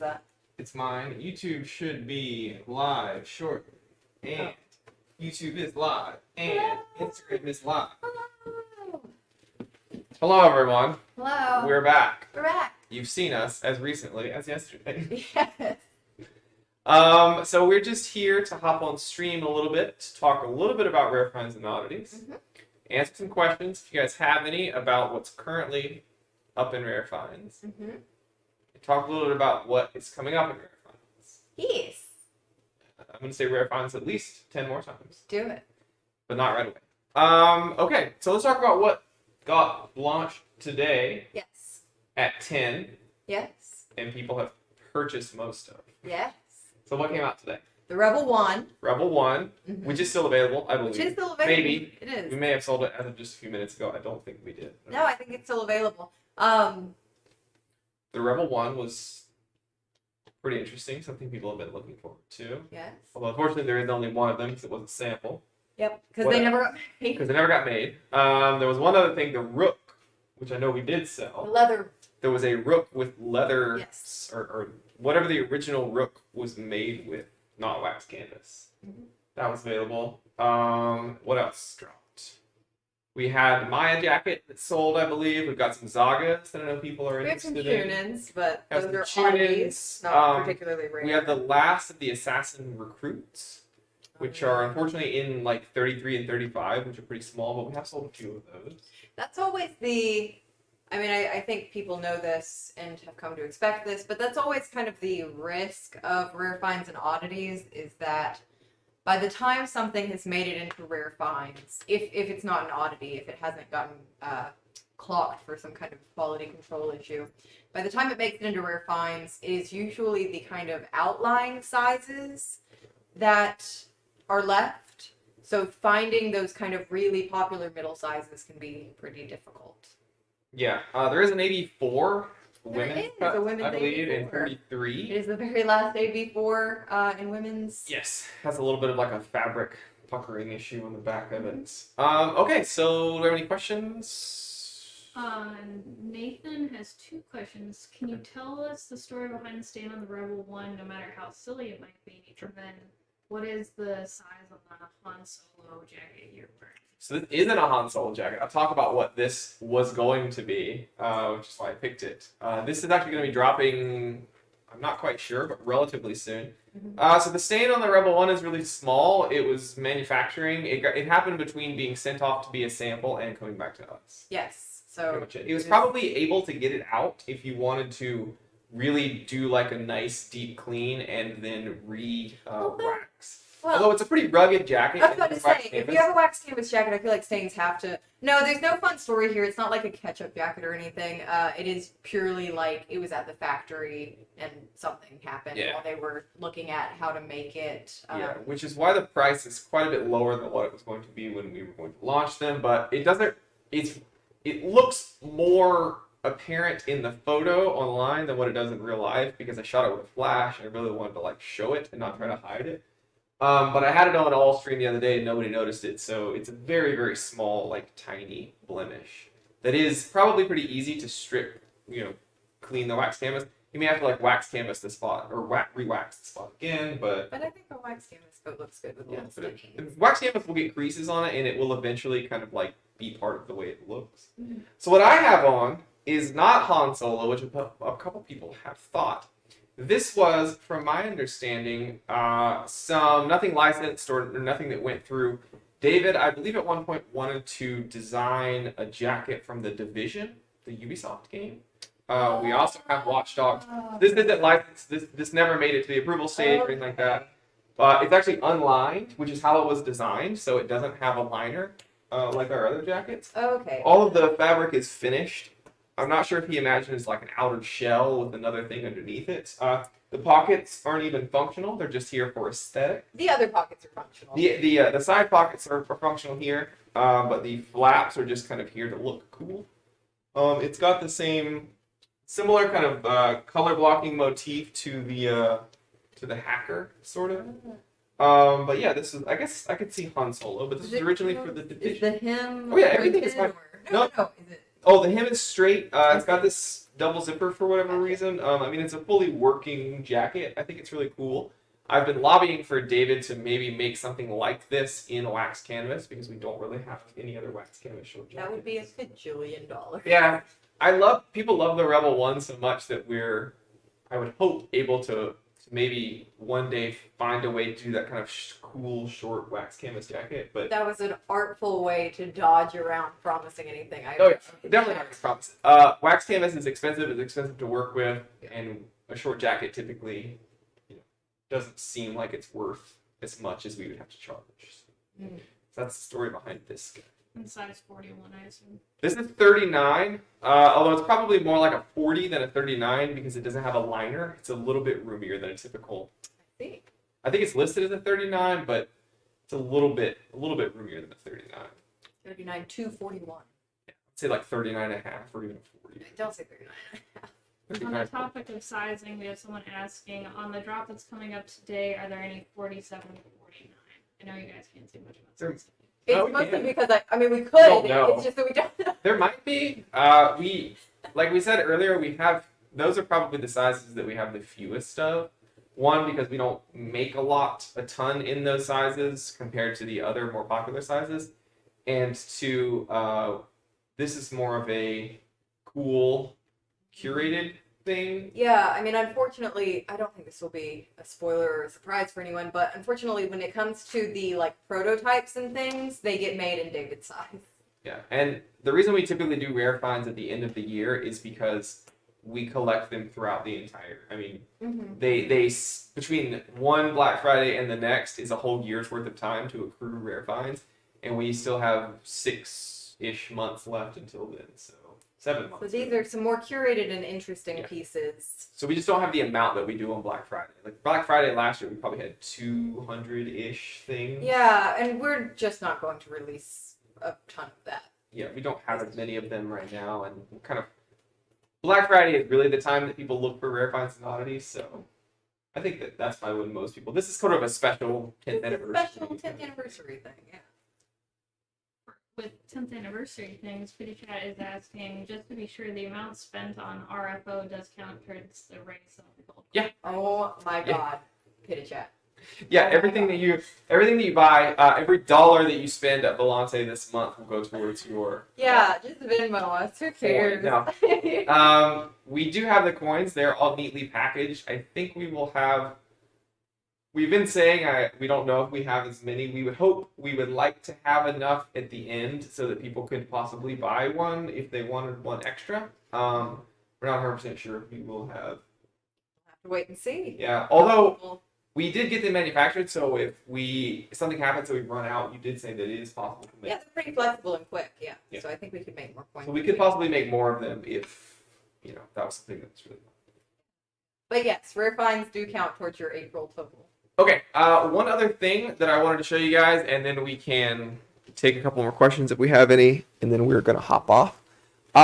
that? It's mine. YouTube should be live shortly. And YouTube is live. And Instagram is live. Hello. Hello, everyone. Hello. We're back. We're back. You've seen us as recently as yesterday. Yes. So we're just here to hop on stream a little bit, to talk a little bit about Rare Finds and Oddities. Answer some questions if you guys have any about what's currently up in Rare Finds. Talk a little bit about what is coming up in Rare Finds. Yes. I'm going to say Rare Finds at least 10 more times. Do it. But not right away. Okay, so let's talk about what got launched today Yes. at 10. Yes. And people have purchased most of. Yes. So what came out today? The Rebel 1. Rebel 1, which is still available, I believe. Which is still available. Maybe. It is. We may have sold it as of just a few minutes ago. I don't think we did. No, I think it's still available. The Rebel 1 was pretty interesting. Something people have been looking forward to. Yes. Although, unfortunately, there is only one of them because it was a sample. Yep. Because they never got made. Because they never got made. There was one other thing, the Rook, which I know we did sell. The leather. There was a Rook with leather, Yes. or whatever the original Rook was made with, not wax canvas. That was available. What else dropped? We had Maya jacket that sold, I believe. We've got some Zagas that I know people are We have some interested in. tune-ins, but Have those some are tune-ins. oddities, not particularly rare. We have the last of the Assassin Recruits, which are unfortunately in like 33 and 35, which are pretty small, but we have sold a few of those. That's always the... I mean, I think people know this and have come to expect this, but that's always kind of the risk of Rare Finds and Oddities, is that by the time something has made it into Rare Finds, if it's not an oddity, if it hasn't gotten clocked for some kind of quality control issue, by the time it makes it into Rare Finds, it is usually the kind of outlying sizes that are left. So finding those kind of really popular middle sizes can be pretty difficult. Yeah, there is an 84 women's cut, a women's I believe, 84. and 33. It is the very last AB4 in women's. Yes, has a little bit of like a fabric puckering issue on the back of it. Okay, so do we have any questions? Nathan has 2 questions. Can you tell us the story behind the stain on the Rebel 1, no matter how silly it might be? And then, what is the size of the Han Solo jacket you're wearing? So this isn't a Han Solo jacket. I'll talk about what this was going to be, which is why I picked it. This is actually going to be dropping, I'm not quite sure, but relatively soon. So the stain on the Rebel 1 is really small. It was manufacturing. It happened between being sent off to be a sample and coming back to us. Yes. So Pretty much it. It was probably able to get it out if you wanted to really do like a nice deep clean and then wax. Well, Although it's a pretty rugged jacket. I was about to say, if you have a wax canvas jacket, I feel like stains have to... No, there's no fun story here. It's not like a ketchup jacket or anything. It is purely like it was at the factory and something happened while they were looking at how to make it. Yeah, which is why the price is quite a bit lower than what it was going to be when we were going to launch them. But it doesn't... It looks more apparent in the photo online than what it does in real life because I shot it with a flash and I really wanted to like show it and not try to hide it. But I had it on all stream the other day and nobody noticed it, so it's a very, very small, like, tiny blemish that is probably pretty easy to strip, clean the wax canvas. You may have to, like, wax canvas the spot, or re-wax the spot again, but I think a wax canvas coat looks good with little stitching. the wax canvas will get creases on it, and it will eventually kind of, like, be part of the way it looks. So what I have on is not Han Solo, which a couple people have thought. This was, from my understanding, nothing licensed or nothing that went through. David, I believe at one point wanted to design a jacket from The Division, the Ubisoft game. We also have Watch Dogs. This isn't licensed. This never made it to the approval stage or anything like that. It's actually unlined, which is how it was designed, so it doesn't have a liner like our other jackets. Okay. All of the fabric is finished. I'm not sure if he imagines like an outer shell with another thing underneath it. The pockets aren't even functional. They're just here for aesthetic. The other pockets are functional. The side pockets are functional here, but the flaps are just kind of here to look cool. It's got the similar kind of color blocking motif to the hacker, sort of. But yeah, this is, I guess I could see Han Solo, but this was originally for the Division. Is the him? Oh yeah, everything is fine. No. Is it? Oh, the hem is straight. It's got this double zipper for whatever reason. I mean, it's a fully working jacket. I think it's really cool. I've been lobbying for David to maybe make something like this in wax canvas because we don't really have any other wax canvas short jackets. That would be $1 bajillion. Yeah, people love the Rebel One so much that I would hope, able to maybe one day find a way to do that kind of cool short wax canvas jacket. But That was an artful way to dodge around promising anything. oh yeah, definitely not gonna promise. Wax canvas is expensive. It's expensive to work with, and a short jacket typically, doesn't seem like it's worth as much as we would have to charge. So that's the story behind this guy. And size 41, I assume. This is 39, although it's probably more like a 40 than a 39 because it doesn't have a liner. It's a little bit roomier than a typical. I think it's listed as a 39, but it's a little bit roomier than a 39. 39 to 41. I'd say like 39 and a half or even a 40. Don't say 39 and a half. On the topic of sizing, we have someone asking, on the drop that's coming up today, are there any 47 to 49? I know you guys can't say much about There- sizing. It's No, we mostly can't. because we could. don't know. It's just that we don't know. There might be. Like we said earlier, those are probably the sizes that we have the fewest of. One, because we don't make a ton in those sizes compared to the other more popular sizes. And two, this is more of a cool, curated thing. Yeah, unfortunately, I don't think this will be a spoiler or a surprise for anyone, but unfortunately, when it comes to the prototypes and things, they get made in David's size. Yeah, and the reason we typically do rare finds at the end of the year is because we collect them throughout the entire. They between one Black Friday and the next is a whole year's worth of time to accrue rare finds, and we still have 6-ish months left until then. So 7 months. So these are some more curated and interesting Yeah. pieces. So we just don't have the amount that we do on Black Friday. Like Black Friday last year, we probably had 200-ish things. Yeah, and we're just not going to release a ton of that. Yeah, we don't have as many of them right now, and kind of Black Friday is really the time that people look for rare finds and oddities. So I think that's probably when most people. This is sort of a special 10th anniversary. Special 10th anniversary thing, yeah. With 10th anniversary things, Pretty Chat is asking, just to be sure, the amount spent on RFO does count towards the race of the gold. Yeah. Oh my Yeah. god. Pitty chat. Yeah, everything that you buy, every dollar that you spend at Volante this month will go towards your. Yeah, just Venmo us. Who cares? No. We do have the coins. They're all neatly packaged. I think we will have. We've been saying we don't know if we have as many. We would like to have enough at the end so that people could possibly buy one if they wanted one extra. We're not 100% sure if we will have. Have to wait and see. Yeah, although we did get them manufactured, so if something happens and we run out, you did say that it is possible to make. Yeah, they're pretty flexible and quick. Yeah. Yeah. So I think we could make more coins. So we could possibly make more of them if that was something that's really. But yes, rare finds do count towards your April total. Okay, one other thing that I wanted to show you guys, and then we can take a couple more questions if we have any, and then we're going to hop off,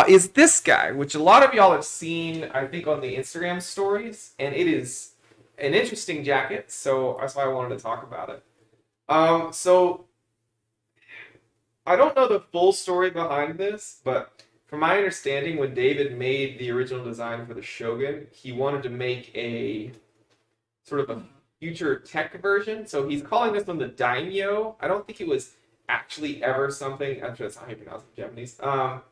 is this guy, which a lot of y'all have seen, I think, on the Instagram stories, and it is an interesting jacket, so that's why I wanted to talk about it. So, I don't know the full story behind this, but from my understanding, when David made the original design for the Shogun, he wanted to make a sort of a future tech version, so he's calling this one the Daimyo. I don't think it was actually ever something. Actually, that's not how you pronounce it in Japanese.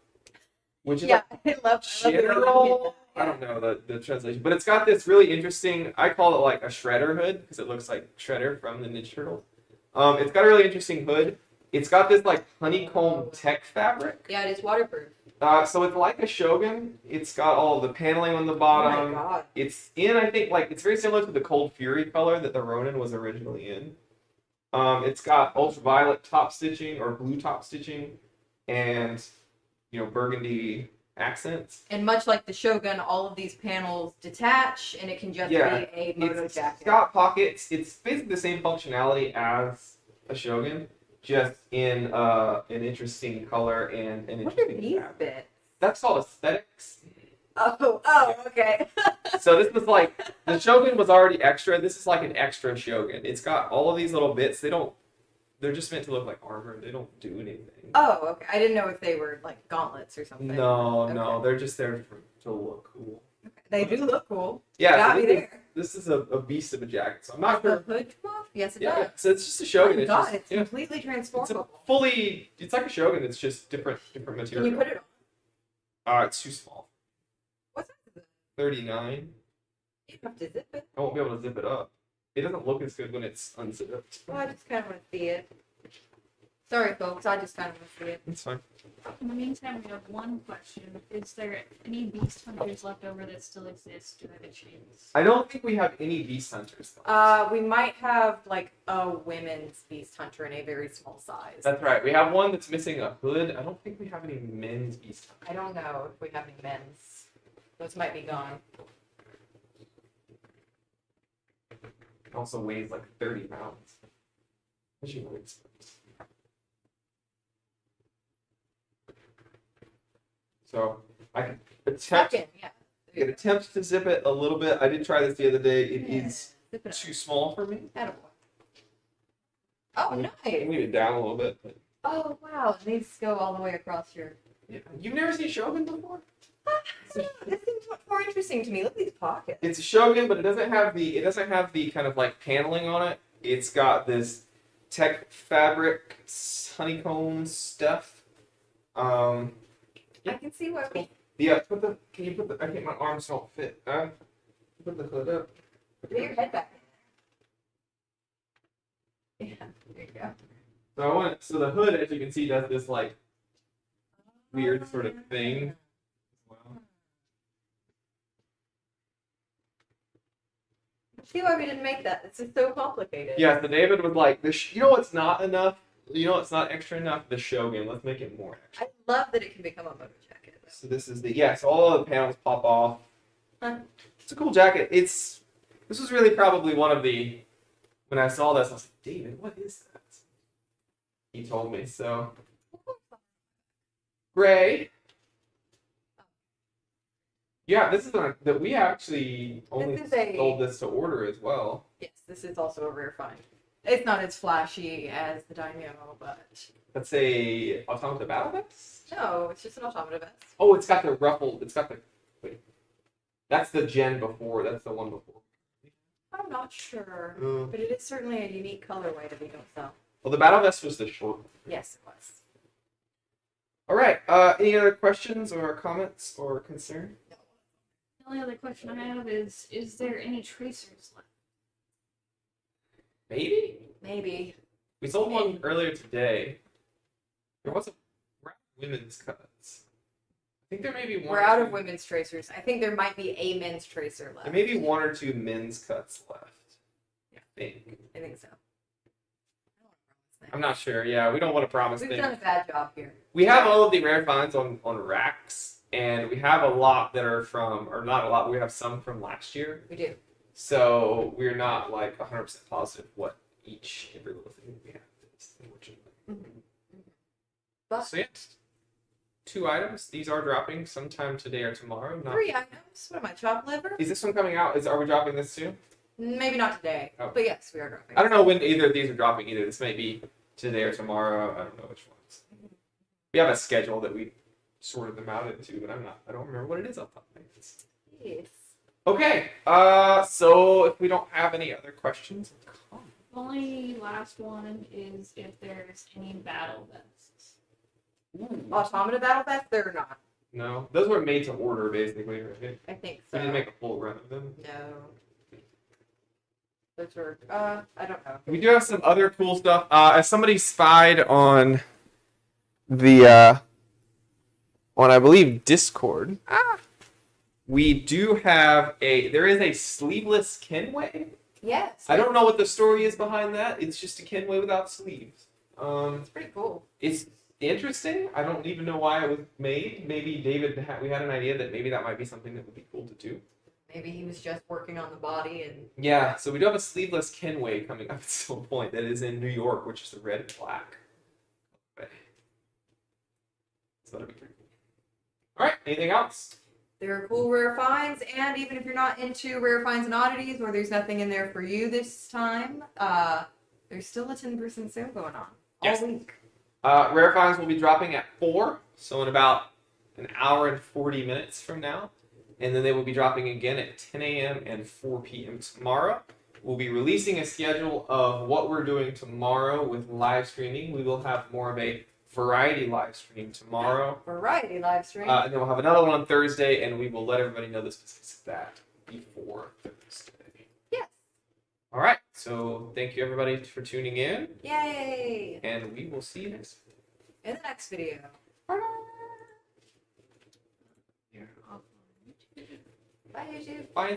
Which is I love the way you did general. that. I don't know the translation, but it's got this really interesting. I call it like a Shredder hood because it looks like Shredder from the Ninja Turtles. It's got a really interesting hood. It's got this like honeycomb tech fabric. Yeah, it is waterproof. So it's like a Shogun. It's got all the paneling on the Oh bottom. my god. It's in, I think, it's very similar to the Cold Fury color that the Ronin was originally in. It's got ultraviolet top stitching or blue top stitching, and burgundy accents. And much like the Shogun, all of these panels detach, and it can just be a moto It's jacket. got pockets. It's basically the same functionality as a Shogun, just in an interesting color and an What are interesting these fabric. bits? That's called aesthetics. Oh, okay. So this was like, the Shogun was already extra. This is like an extra Shogun. It's got all of these little bits. They don't they're just meant to look like armor. They don't do anything. Oh, okay. I didn't know if they were like gauntlets or something. No, no, Okay. they're just there to look cool. They do look cool. Yeah, Got so me this, there. this is a beast of a jacket. So I'm not The sure. hood come off? Yes, it Yeah, does. so it's just a Oh Shogun. my It's god, just, it's yeah, completely it's a transformable. fully. It's like a Shogun. It's just different Can material. you put it on? It's too small. What's that? 39. You have to zip it. I won't be able to zip it up. It doesn't look as good when it's unzipped. Well, I just kind of want to see it. Sorry, folks. I just kind of want to see it. It's fine. In the meantime, we have one question. Is there any beast hunters left over that still exist or the chains? I don't think we have any beast hunters. Though. We might have like a women's beast hunter in a very small size. That's right. We have one that's missing a hood. I don't think we have any men's beast hunters. I don't know if we have any men's. Those might be gone. It also weighs like 30 pounds. As you would expect. So I can attempt, Second, yeah. I can attempt to zip it a little bit. I did try this the other day. It is Zip it up. too small for me. Attaboy. Oh, I nice. can leave it down a little bit. But, Oh, wow. These go all the way across your. yeah. You've never seen Shogun before? This seems much more interesting to me. Look at these pockets. It's a Shogun, but it doesn't have the kind of like paneling on it. It's got this tech fabric honeycomb stuff. I can see why we. Yeah, can you put the, I think my arms don't fit. Put the hood up. Put your head back. Yeah, there you go. So the hood, as you can see, does this like weird sort of thing. Wow. See why we didn't make that? This is so complicated. Yeah, so David was like, you know what's not enough? You know what's not extra enough? The Shogun. Let's make it more extra. I love that it can become a moto jacket. So this is so all of the panels pop off. Huh. It's a cool jacket. This was really probably one of the, when I saw this, I was like, David, what is that? He told me, so. Gray. Yeah, this is that we actually only This is sold this to order as well. Yes, this is also a rare find. It's not as flashy as the Daimyo, but That's a automata battle vest? no, it's just an automata vest. Oh, it's got the ruffle. It's got the. Wait. That's the gen before. That's the one before. I'm not sure, Uh, but it is certainly a unique colorway that we don't sell. well, the battle vest was the short. Yes, it was. All right. Any other questions or comments or concern? The only other question I have is there any tracers left? Maybe. Maybe. We sold one earlier today. There wasn't. We're out of women's cuts. I think there may be one. We're or out two- of women's tracers. I think there might be a men's tracer left. There may be one or two men's cuts left. Yeah. I think. I think so. I'm not sure. Yeah, we don't want to promise We've things. done a bad job here. We have all of the rare finds on racks, and we have a lot that are from, or not a lot. We have some from last year. We do. So we're not like 100% positive what every little thing we have is, unfortunately. But So yeah, 2 items. These are dropping sometime today or tomorrow. Not, 3 items. What am I, chopped liver? is this one coming out? Are we dropping this too? Maybe not today, Oh. but yes, we are dropping. I don't know when either of these are dropping either. This may be today or tomorrow. I don't know which ones. We have a schedule that we sorted them out into, but I don't remember what it is off the top of my head. Yes. Okay, so if we don't have any other questions or comments. The only last one is if there's any battle vests. Automata battle vest? They're not. No, those were made to order basically, right? I think We so. didn't make a full run of them. No. Those were, I don't know. We do have some other cool stuff. As somebody spied on the, on I believe Discord, we do have there is a sleeveless Kenway. Yes. I don't know what the story is behind that. It's just a Kenway without sleeves. It's pretty cool. It's interesting. I don't even know why it was made. Maybe we had an idea that maybe that might be something that would be cool to do. Maybe he was just working on the body and Yeah, so we do have a sleeveless Kenway coming up at some point that is in New York, which is the red and black. Okay. So that'll be pretty cool. All right, anything else? there are cool rare finds. And even if you're not into rare finds and oddities, or there's nothing in there for you this time, There's still a 10% sale going on Yes. all week. Rare Finds will be dropping at 4, so in about an hour and 40 minutes from now. And then they will be dropping again at 10 a.m. and 4 p.m. tomorrow. We'll be releasing a schedule of what we're doing tomorrow with live streaming. We will have more of a variety live stream tomorrow. Variety live stream. And then we'll have another one on Thursday, and we will let everybody know the specifics of that before Thursday. Yes. All right, so thank you everybody for tuning in, Yay! and we will see you next time. In the next video. You're off on YouTube. Bye, YouTube. Bye.